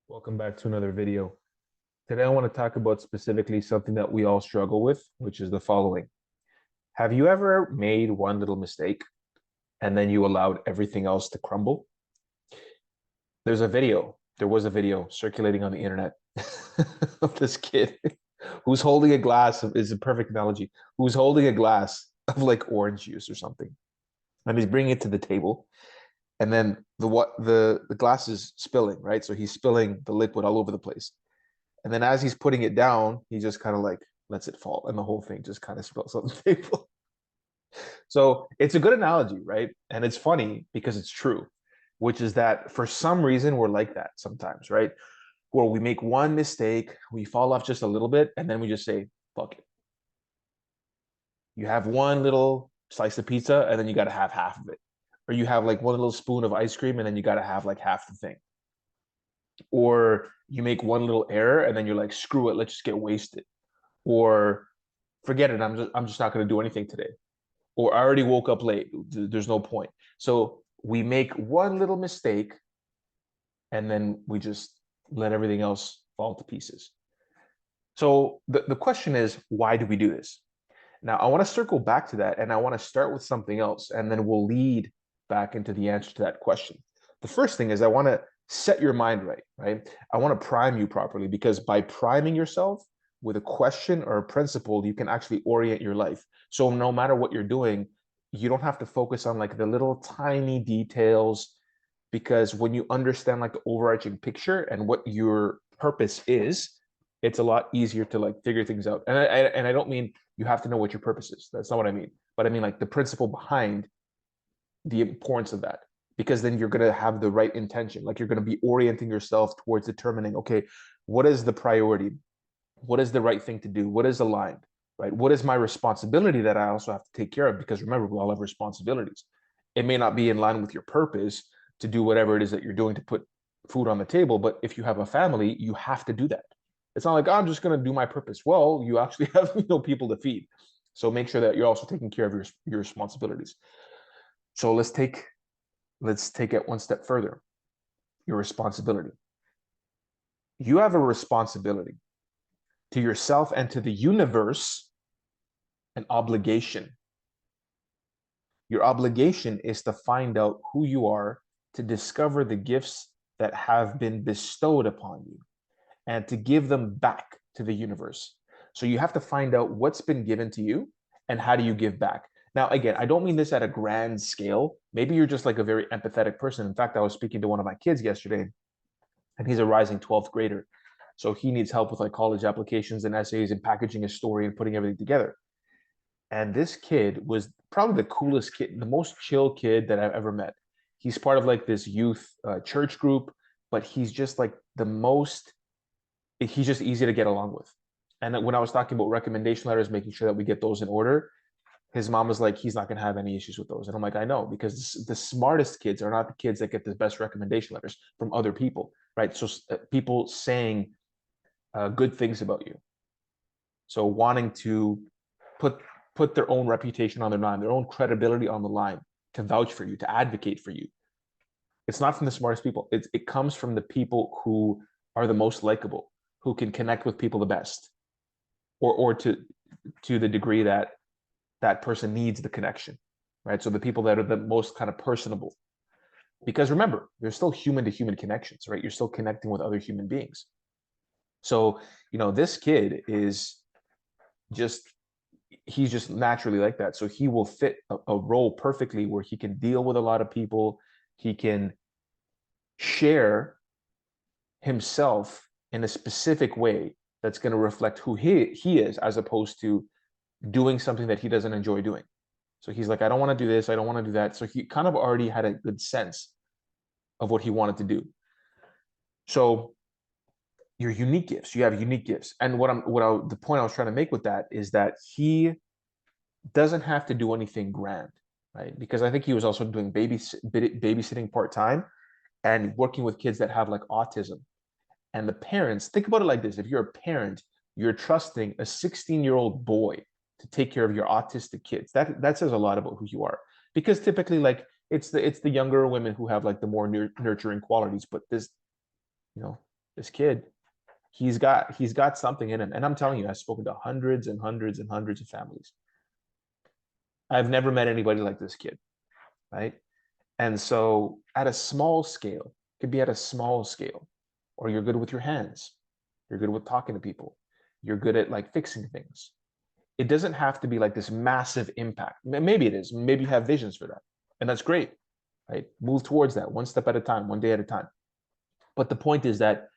Welcome back to another video. Today, I want to talk about specifically something that we all struggle with, which is the following. Have you ever made one little mistake and then you allowed everything else to crumble? There was a video circulating on the internet of this kid who's holding a glass of, is a perfect analogy, who's holding a glass of like orange juice or something. And he's bringing it to the table. And then the glass is spilling, right? So he's spilling the liquid all over the place. And then as he's putting it down, he just kind of like lets it fall, and the whole thing just kind of spills on the table. So it's a good analogy, right? And it's funny because it's true, which is that for some reason we're like that sometimes, right? Where we make one mistake, we fall off just a little bit, and then we just say, fuck it. You have one little slice of pizza, and then you got to have half of it. Or you have like one little spoon of ice cream, and then you got to have like half the thing. Or you make one little error, and then you're like, screw it, let's just get wasted. Or forget it, I'm just not going to do anything today. Or I already woke up late. There's no point. So we make one little mistake and then we just let everything else fall to pieces. So the question is, why do we do this? Now, I want to circle back to that and I want to start with something else and then we'll lead back into the answer to that question. The first thing is I want to set your mind right, right? I want to prime you properly because by priming yourself with a question or a principle, you can actually orient your life. So no matter what you're doing, you don't have to focus on like the little tiny details because when you understand like the overarching picture and what your purpose is, it's a lot easier to like figure things out. And I don't mean you have to know what your purpose is. That's not what I mean. But I mean like the principle behind the importance of that, because then you're going to have the right intention. Like you're going to be orienting yourself towards determining, okay, what is the priority? What is the right thing to do? What is aligned, right? What is my responsibility that I also have to take care of? Because remember, we all have responsibilities. It may not be in line with your purpose to do whatever it is that you're doing to put food on the table, but if you have a family, you have to do that. It's not like, oh, I'm just going to do my purpose. Well, you actually have people to feed. So make sure that you're also taking care of your responsibilities. So let's take it one step further. Your responsibility. You have a responsibility to yourself and to the universe, an obligation. Your obligation is to find out who you are, to discover the gifts that have been bestowed upon you, and to give them back to the universe. So you have to find out what's been given to you and how do you give back. Now, again, I don't mean this at a grand scale. Maybe you're just like a very empathetic person. In fact, I was speaking to one of my kids yesterday, and he's a rising 12th grader. So he needs help with like college applications and essays and packaging his story and putting everything together. And this kid was probably the coolest kid, the most chill kid that I've ever met. He's part of like this youth church group, but he's just like the most, he's just easy to get along with. And when I was talking about recommendation letters, making sure that we get those in order, his mom was like, he's not going to have any issues with those. And I'm like, I know, because the smartest kids are not the kids that get the best recommendation letters from other people, right? So people saying good things about you. So wanting to put put their own reputation on the line, their own credibility on the line to vouch for you, to advocate for you. It's not from the smartest people. It comes from the people who are the most likable, who can connect with people the best, or to the degree that that person needs the connection, right? So the people that are the most kind of personable. Because remember, there's still human to human connections, right? You're still connecting with other human beings. So, this kid is just he's just naturally like that. So he will fit a role perfectly where he can deal with a lot of people. He can share himself in a specific way that's going to reflect who he is, as opposed to doing something that he doesn't enjoy doing. So he's like, I don't want to do this, I don't want to do that. So he kind of already had a good sense of what he wanted to do. So your unique gifts, you have unique gifts. And the point I was trying to make with that is that he doesn't have to do anything grand, right? Because I think he was also doing babysitting part-time and working with kids that have like autism. And the parents, think about it like this. If you're a parent, you're trusting a 16-year-old boy to take care of your autistic kids. That says a lot about who you are. Because typically, like it's the younger women who have like the more nurturing qualities. But this, you know, This kid, he's got something in him. And I'm telling you, I've spoken to hundreds and hundreds and hundreds of families. I've never met anybody like this kid, right? And so at a small scale, it could be at a small scale, or you're good with your hands, you're good with talking to people, you're good at like fixing things. It doesn't have to be like this massive impact. Maybe it is. Maybe you have visions for that. And that's great, right? Move towards that one step at a time, one day at a time. But the point is that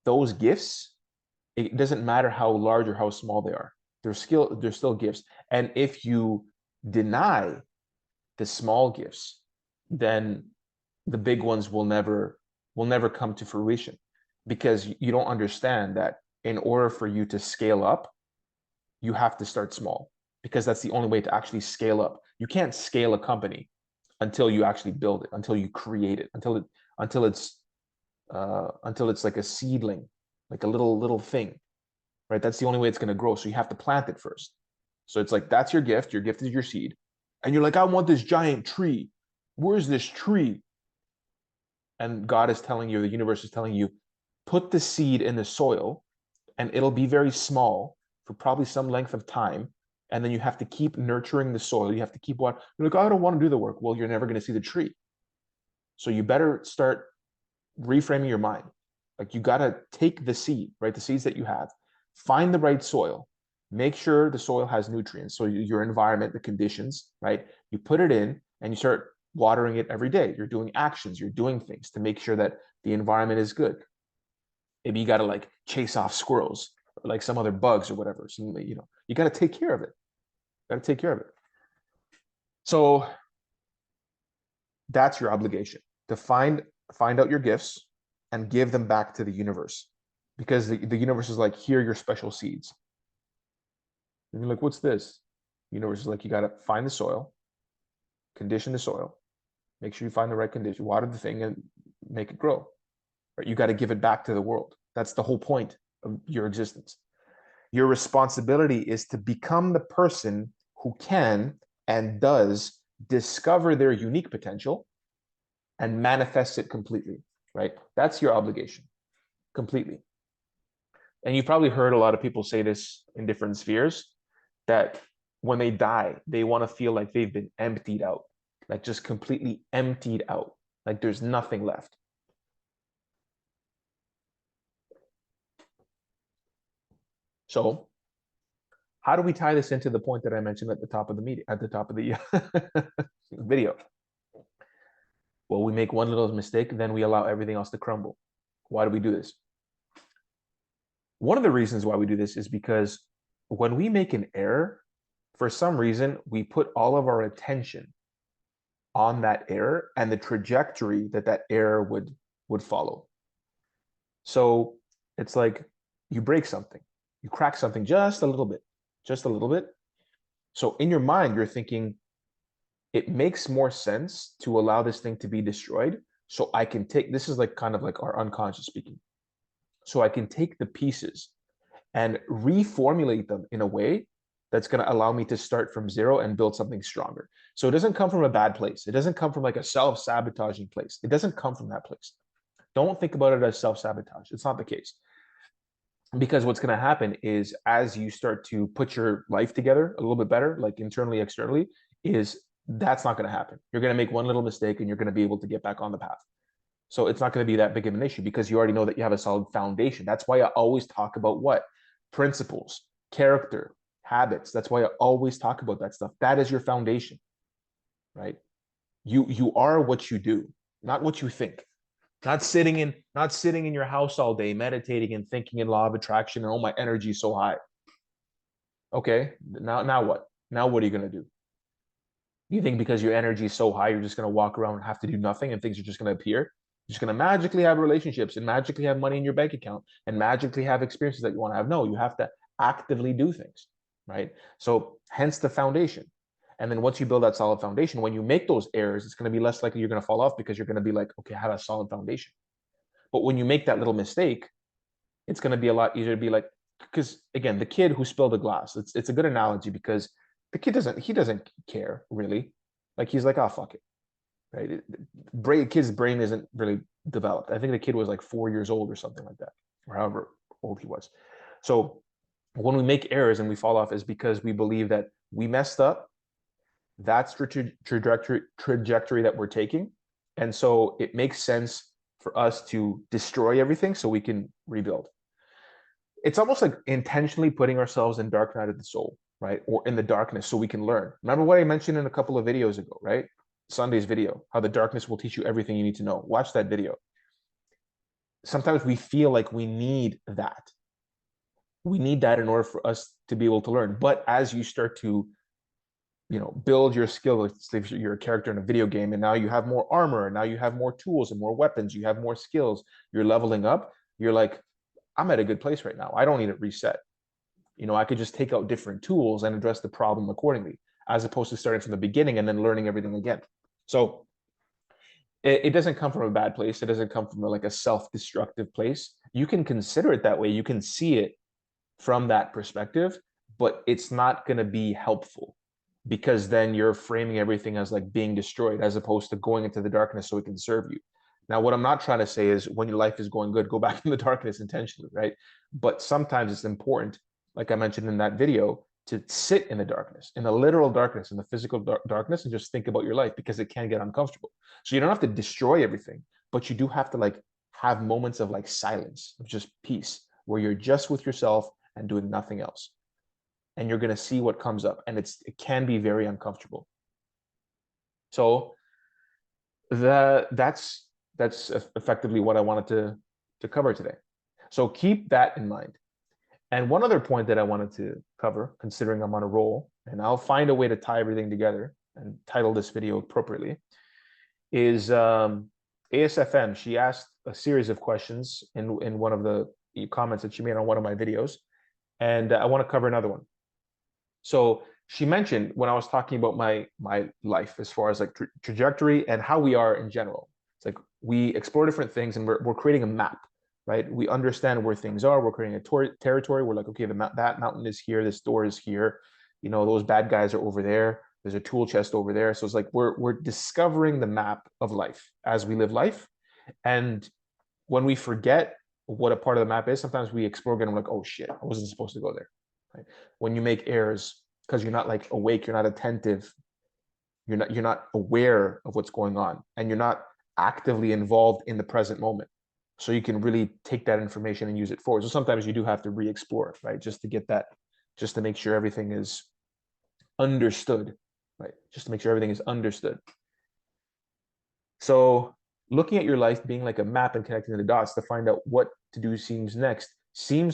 those gifts, it doesn't matter how large or how small they are. They're still gifts. And if you deny the small gifts, then the big ones will never come to fruition, because you don't understand that in order for you to scale up, you have to start small, because that's the only way to actually scale up. You can't scale a company until you actually build it, until you create it, until it's like a seedling, like a little thing, right? That's the only way it's going to grow. So you have to plant it first. So it's like, that's your gift. Your gift is your seed. And you're like, I want this giant tree. Where's this tree? And God is telling you, the universe is telling you, put the seed in the soil and it'll be very small for probably some length of time. And then you have to keep nurturing the soil. You have to keep what you're like, oh, I don't want to do the work. Well, you're never going to see the tree. So you better start reframing your mind. Like, you got to take the seed, right? The seeds that you have, find the right soil, make sure the soil has nutrients. So your environment, the conditions, right? You put it in and you start watering it every day. You're doing actions, you're doing things to make sure that the environment is good. Maybe you got to like chase off squirrels or like some other bugs or whatever. So, you got to take care of it. Got to take care of it. So that's your obligation, to find out your gifts and give them back to the universe, because the universe is like, here are your special seeds. And you're like, what's this? The universe is like, you got to find the soil, condition the soil, make sure you find the right condition, water the thing, and make it grow. Right? You got to give it back to the world. That's the whole point of your existence. Your responsibility is to become the person who can and does discover their unique potential and manifest it completely, right? That's your obligation, completely. And you've probably heard a lot of people say this in different spheres, that when they die, they want to feel like they've been emptied out, like just completely emptied out, like there's nothing left. So how do we tie this into the point that I mentioned at the top of the meeting, at the top of the video? Well, we make one little mistake, then we allow everything else to crumble. Why do we do this? One of the reasons why we do this is because when we make an error, for some reason, we put all of our attention on that error and the trajectory that that error would follow. So it's like you break something, you crack something just a little bit, just a little bit. So in your mind, you're thinking, it makes more sense to allow this thing to be destroyed, so I can take, this is like kind of like our unconscious speaking. So I can take the pieces and reformulate them in a way that's going to allow me to start from zero and build something stronger. So it doesn't come from a bad place. It doesn't come from like a self-sabotaging place. It doesn't come from that place. Don't think about it as self-sabotage. It's not the case. Because what's going to happen is, as you start to put your life together a little bit better, like internally, externally, is that's not going to happen. You're going to make one little mistake and you're going to be able to get back on the path. So it's not going to be that big of an issue, because you already know that you have a solid foundation. That's why I always talk about what? Principles, character, habits. That's why I always talk about that stuff. That is your foundation, right? You are what you do, not what you think. Not sitting in your house all day meditating and thinking in law of attraction and, oh, my energy is so high. Okay, now what? Now what are you going to do? You think because your energy is so high, you're just going to walk around and have to do nothing and things are just going to appear? You're just going to magically have relationships and magically have money in your bank account and magically have experiences that you want to have? No, you have to actively do things, right? So hence the foundation. And then once you build that solid foundation, when you make those errors, it's going to be less likely you're going to fall off, because you're going to be like, okay, I have a solid foundation. But when you make that little mistake, it's going to be a lot easier to be like, because again, the kid who spilled the glass, it's a good analogy, because the kid doesn't care really. Like, he's like, oh, fuck it, right? Kid's brain isn't really developed. I think the kid was like 4 years old or something like that, or however old he was. So when we make errors and we fall off is because we believe that we messed up. That's the trajectory that we're taking. And so it makes sense for us to destroy everything so we can rebuild. It's almost like intentionally putting ourselves in dark night of the soul, right? Or in the darkness so we can learn. Remember what I mentioned in a couple of videos ago, right? Sunday's video, how the darkness will teach you everything you need to know. Watch that video. Sometimes we feel like we need that. We need that in order for us to be able to learn. But as you start to, build your skill, if you're a character in a video game and now you have more armor, and now you have more tools and more weapons, you have more skills, you're leveling up, you're like, I'm at a good place right now. I don't need it reset. I could just take out different tools and address the problem accordingly, as opposed to starting from the beginning and then learning everything again. So it doesn't come from a bad place. It doesn't come from like a self-destructive place. You can consider it that way. You can see it from that perspective, but it's not going to be helpful, because then you're framing everything as like being destroyed as opposed to going into the darkness so it can serve you. Now, what I'm not trying to say is when your life is going good, go back in the darkness intentionally, right? But sometimes it's important, like I mentioned in that video, to sit in the darkness, in the literal darkness, in the physical darkness, and just think about your life, because it can get uncomfortable. So you don't have to destroy everything, but you do have to like have moments of like silence, of just peace, where you're just with yourself and doing nothing else. And you're going to see what comes up. And it can be very uncomfortable. So that's effectively what I wanted to cover today. So keep that in mind. And one other point that I wanted to cover, considering I'm on a roll, and I'll find a way to tie everything together and title this video appropriately, is ASFM. She asked a series of questions in one of the comments that she made on one of my videos, and I want to cover another one. So she mentioned, when I was talking about my life as far as like trajectory and how we are in general, it's like we explore different things and we're creating a map, right? We understand where things are. We're creating a territory. We're like, okay, that mountain is here. This door is here. Those bad guys are over there. There's a tool chest over there. So it's like we're discovering the map of life as we live life. And when we forget what a part of the map is, sometimes we explore again and we're like, oh shit, I wasn't supposed to go there. Right? When you make errors because you're not like awake, you're not attentive, you're not aware of what's going on, and you're not actively involved in the present moment. So you can really take that information and use it forward. So sometimes you do have to re-explore, right? Just to get that, just to make sure everything is understood, right? Just to make sure everything is understood. So looking at your life being like a map and connecting the dots to find out what to do seems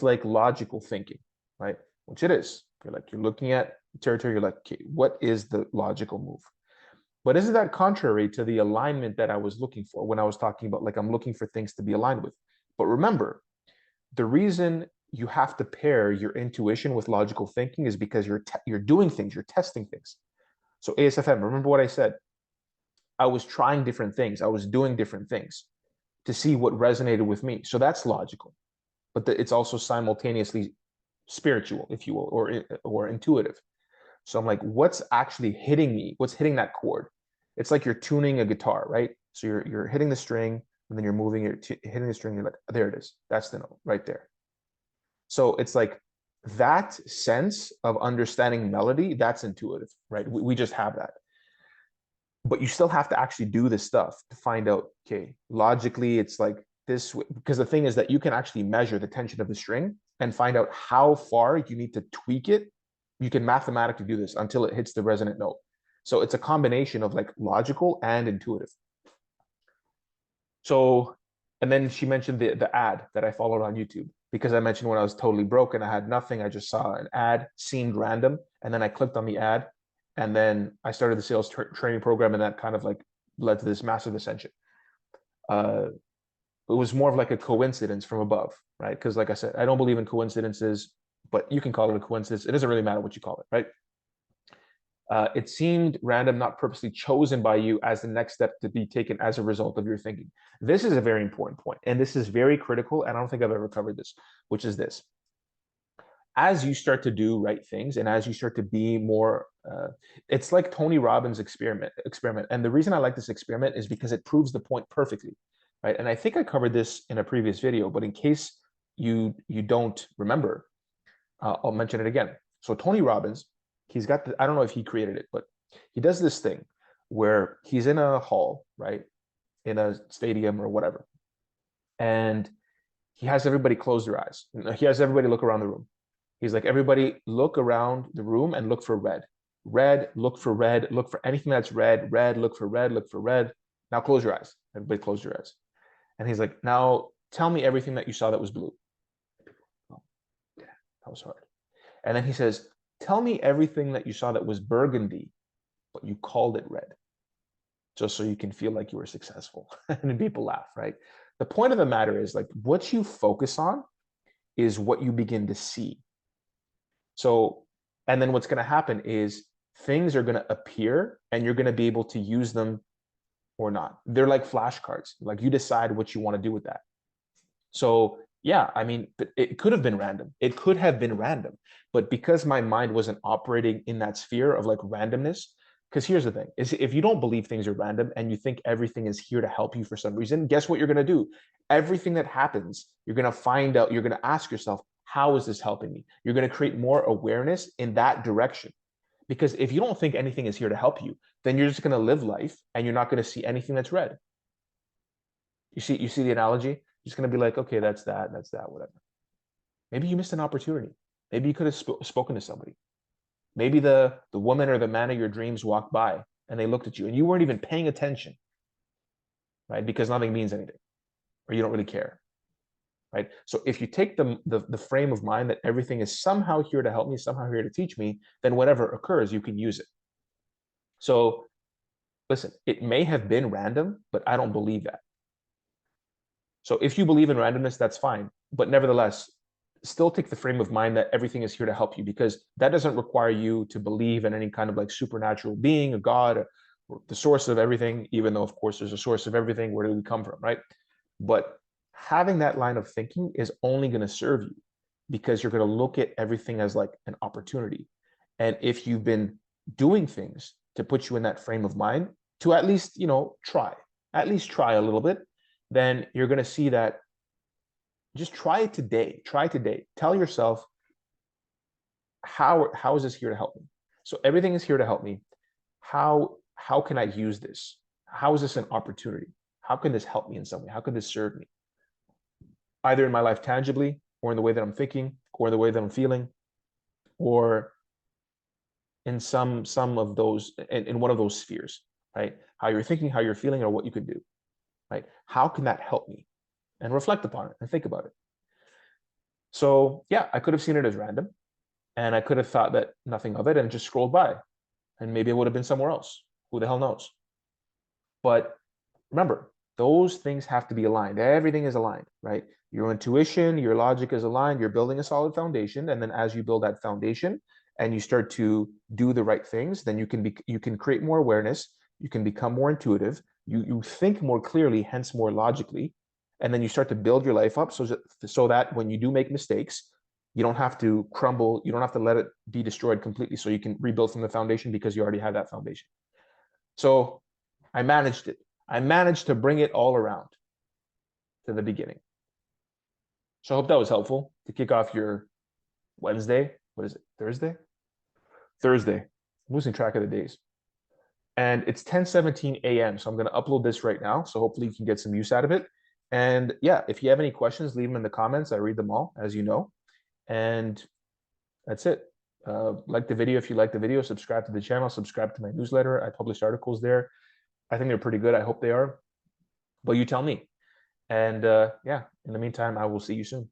like logical thinking, right? Which it is. You're looking at territory, you're like, okay, what is the logical move? But isn't that contrary to the alignment that I was looking for when I was talking about like I'm looking for things to be aligned with? But remember, the reason you have to pair your intuition with logical thinking is because you're doing things, you're testing things. So ASFM, remember what I said? I was trying different things, I was doing different things to see what resonated with me. So that's logical, but it's also simultaneously spiritual, if you will, or intuitive. So I'm like, what's actually hitting me? What's hitting that chord? It's like you're tuning a guitar, right? So you're hitting the string, and then you're moving it, hitting the string. You're like, there it is. That's the note right there. So it's like that sense of understanding melody. That's intuitive, right? We just have that. But you still have to actually do this stuff to find out. Okay, logically, it's like this, because the thing is that you can actually measure the tension of the string and find out how far you need to tweak it. You can mathematically do this until it hits the resonant note. So it's a combination of like logical and intuitive. So, and then she mentioned the ad that I followed on YouTube, because I mentioned when I was totally broken, I had nothing. I just saw an ad, seemed random, and then I clicked on the ad, and then I started the sales training program, and that kind of like led to this massive ascension. It was more of like a coincidence from above, right? Because like I said, I don't believe in coincidences, but you can call it a coincidence. It doesn't really matter what you call it, right? It seemed random, not purposely chosen by you as the next step to be taken as a result of your thinking. This is a very important point, and this is very critical, and I don't think I've ever covered this, which is this. As you start to do right things, and as you start to be more, it's like Tony Robbins' experiment. And the reason I like this experiment is because it proves the point perfectly. right? And I think I covered this in a previous video, but in case you don't remember, I'll mention it again. So Tony Robbins, he's got I don't know if he created it, but he does this thing where he's in a hall, right, in a stadium or whatever, and he has everybody close their eyes. He has everybody look around the room. He's like, everybody look around the room and look for red. Red, look for red, look for anything that's red. Red, look for red, look for red. Now close your eyes. Everybody close your eyes. And he's like, now tell me everything that you saw that was blue. Oh, yeah, that was hard. And then he says, tell me everything that you saw that was burgundy, but you called it red, just so you can feel like you were successful. And people laugh, right? The point of the matter is, like, what you focus on is what you begin to see. So, and then what's going to happen is things are going to appear and you're going to be able to use them or not. They're like flashcards. Like, you decide what you want to do with that. So yeah, I mean, it could have been random. It could have been random. But because my mind wasn't operating in that sphere of like randomness, because here's the thing, is if you don't believe things are random and you think everything is here to help you for some reason, guess what you're going to do? Everything that happens, you're going to find out, you're going to ask yourself, how is this helping me? You're going to create more awareness in that direction. Because if you don't think anything is here to help you, then you're just going to live life and you're not going to see anything that's red. You see the analogy? You're just going to be like, okay, that's that, whatever. Maybe you missed an opportunity. Maybe you could have spoken to somebody. Maybe the woman or the man of your dreams walked by and they looked at you and you weren't even paying attention, right? Because nothing means anything, or you don't really care, right? So if you take the frame of mind that everything is somehow here to help me, somehow here to teach me, then whatever occurs, you can use it. So listen, it may have been random, but I don't believe that. So if you believe in randomness, that's fine. But nevertheless, still take the frame of mind that everything is here to help you, because that doesn't require you to believe in any kind of like supernatural being, a God, or the source of everything, even though, of course, there's a source of everything. Where do we come from, right? But having that line of thinking is only going to serve you, because you're going to look at everything as like an opportunity. And if you've been doing things to put you in that frame of mind, to at least, at least try a little bit, then you're going to see that. Just try it today. Try today. Tell yourself, how is this here to help me? So everything is here to help me. How can I use this? How is this an opportunity? How can this help me in some way? How can this serve me? Either in my life tangibly, or in the way that I'm thinking, or in the way that I'm feeling, or in some of those, in one of those spheres, right? How you're thinking, how you're feeling, or what you could do, right? How can that help me? And reflect upon it and think about it. So yeah, I could have seen it as random, and I could have thought that nothing of it and just scrolled by, and maybe it would have been somewhere else. Who the hell knows? But remember, those things have to be aligned. Everything is aligned, right? Your intuition, your logic is aligned. You're building a solid foundation, and then as you build that foundation and you start to do the right things, then you can create more awareness. You can become more intuitive. You think more clearly, hence more logically, and then you start to build your life up so that when you do make mistakes, you don't have to crumble. You don't have to let it be destroyed completely, so you can rebuild from the foundation, because you already have that foundation. So I managed it. I managed to bring it all around to the beginning. So I hope that was helpful to kick off your Wednesday. What is it? Thursday? Thursday. I'm losing track of the days. And it's 10:17 a.m. So I'm going to upload this right now. So hopefully you can get some use out of it. And yeah, if you have any questions, leave them in the comments. I read them all, as you know. And that's it. Like the video if you like the video. Subscribe to the channel. Subscribe to my newsletter. I publish articles there. I think they're pretty good. I hope they are. But you tell me. And yeah, in the meantime, I will see you soon.